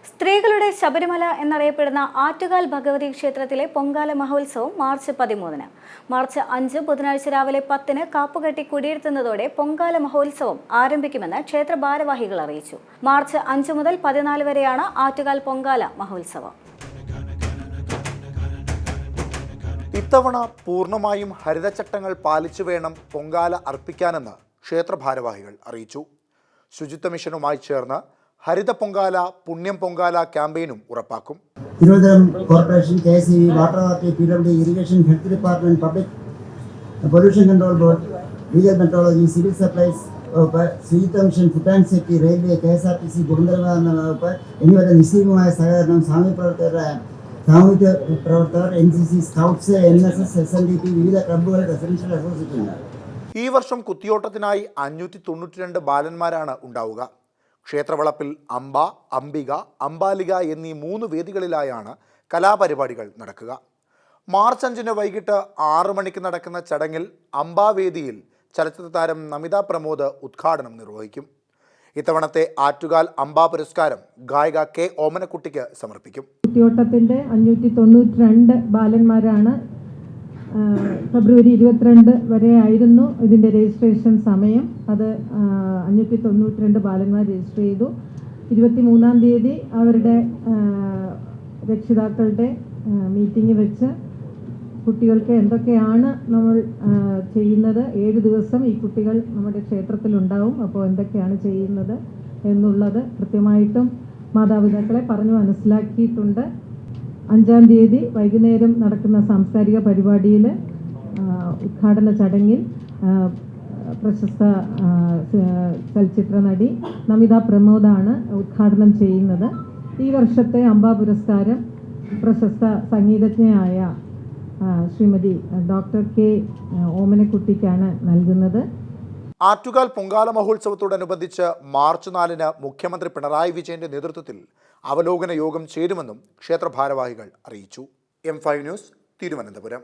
സ്ത്രീകളുടെ ശബരിമല എന്നറിയപ്പെടുന്ന ആറ്റുകാൽ ഭഗവതി ക്ഷേത്രത്തിലെ പൊങ്കാല മഹോത്സവം മാർച്ച് 13-ന്. മാർച്ച് 5 ബുധനാഴ്ച രാവിലെ 10-ന് കാപ്പുകെട്ടി കുടിയിരുത്തുന്നതോടെ പൊങ്കാല മഹോത്സവം ആരംഭിക്കുമെന്ന് ക്ഷേത്ര ഭാരവാഹികൾ അറിയിച്ചു. മാർച്ച് 5 മുതൽ 14 വരെയാണ് ആറ്റുകാൽ പൊങ്കാല മഹോത്സവം. ഇത്തവണ പൂർണ്ണമായും ഹരിതചട്ടങ്ങൾ പാലിച്ചു വേണം പൊങ്കാല അർപ്പിക്കാനെന്ന് ക്ഷേത്ര ഭാരവാഹികൾ അറിയിച്ചു. ശുചിത്വ മിഷനുമായി ചേർന്ന് ഹരിത പൊങ്കാല പുണ്യം പൊങ്കാല ക്യാമ്പയിനും ഉറപ്പാക്കും. Thiruvananthapuram corporation, KSE, water authority, PWD, irrigation, health department, public pollution control board, legal metrology, civil supplies വകുപ്പ്, ശുചിത്വ mission, food and safety, railway, KSRTC, ഗുരുതരവാദന വകുപ്പ് എന്നിവരുടെ നിശ്ചയമായ സഹകരണം സാമൂഹ്യ പ്രവർത്തകർ, NCC, സ്കൗട്ട്സ്, NSS, SNDP, വിവിധ ക്ലബ്ബുകൾ, റെസിഡൻഷ്യൽ അസോസിയേഷനുകൾ. ഈ വർഷം കുത്തിയോട്ടത്തിനായി 592 ബാലന്മാരാണ് ഉണ്ടാവുക. ക്ഷേത്രവളപ്പിൽ അംബ, അംബിക, അംബാലിക എന്നീ 3 വേദികളിലായാണ് കലാപരിപാടികൾ നടക്കുക. മാർച്ച് 5-ന് വൈകിട്ട് 6 മണിക്ക് നടക്കുന്ന ചടങ്ങിൽ അംബാവേദിയിൽ ചലച്ചിത്ര താരം നമിത പ്രമോദ് ഉദ്ഘാടനം നിർവഹിക്കും. ഇത്തവണത്തെ ആറ്റുകാൽ അംബ പുരസ്കാരം ഗായിക K. ഓമനക്കുട്ടിക്ക് സമർപ്പിക്കും. കുത്തിയോട്ടത്തിൻ്റെ 592 ബാലന്മാരാണ്. ഫെബ്രുവരി 22 വരെ ആയിരുന്നു ഇതിൻ്റെ രജിസ്ട്രേഷൻ സമയം. അത് 592 ബാലന്മാർ രജിസ്റ്റർ ചെയ്തു. 23-ാം തീയതി അവരുടെ രക്ഷിതാക്കളുടെ മീറ്റിംഗ് വെച്ച് കുട്ടികൾക്ക് എന്തൊക്കെയാണ് നമ്മൾ ചെയ്യുന്നത്, 7 ദിവസം ഈ കുട്ടികൾ നമ്മുടെ ക്ഷേത്രത്തിലുണ്ടാവും, അപ്പോൾ എന്തൊക്കെയാണ് ചെയ്യുന്നത് എന്നുള്ളത് കൃത്യമായിട്ടും മാതാപിതാക്കളെ പറഞ്ഞു മനസ്സിലാക്കിയിട്ടുണ്ട്. 5-ാം തീയതി വൈകുന്നേരം നടക്കുന്ന സാംസ്കാരിക പരിപാടിയിൽ ഉദ്ഘാടന ചടങ്ങിൽ പ്രശസ്ത ചലച്ചിത്ര നടി നമിത പ്രമോദാണ് ഉദ്ഘാടനം ചെയ്യുന്നത്. ഈ വർഷത്തെ അംബ പുരസ്കാരം പ്രശസ്ത സംഗീതജ്ഞയായ ശ്രീമതി ഡോക്ടർ K. ഓമനക്കുട്ടിക്കാണ് നൽകുന്നത്. ആറ്റുകാൽ പൊങ്കാല മഹോത്സവത്തോടനുബന്ധിച്ച് മാർച്ച് 4-ന് മുഖ്യമന്ത്രി പിണറായി വിജയന്റെ നേതൃത്വത്തിൽ അവലോകന യോഗം ചേരുമെന്നും ക്ഷേത്ര ഭാരവാഹികൾ അറിയിച്ചു. M5 news, Thiruvananthapuram.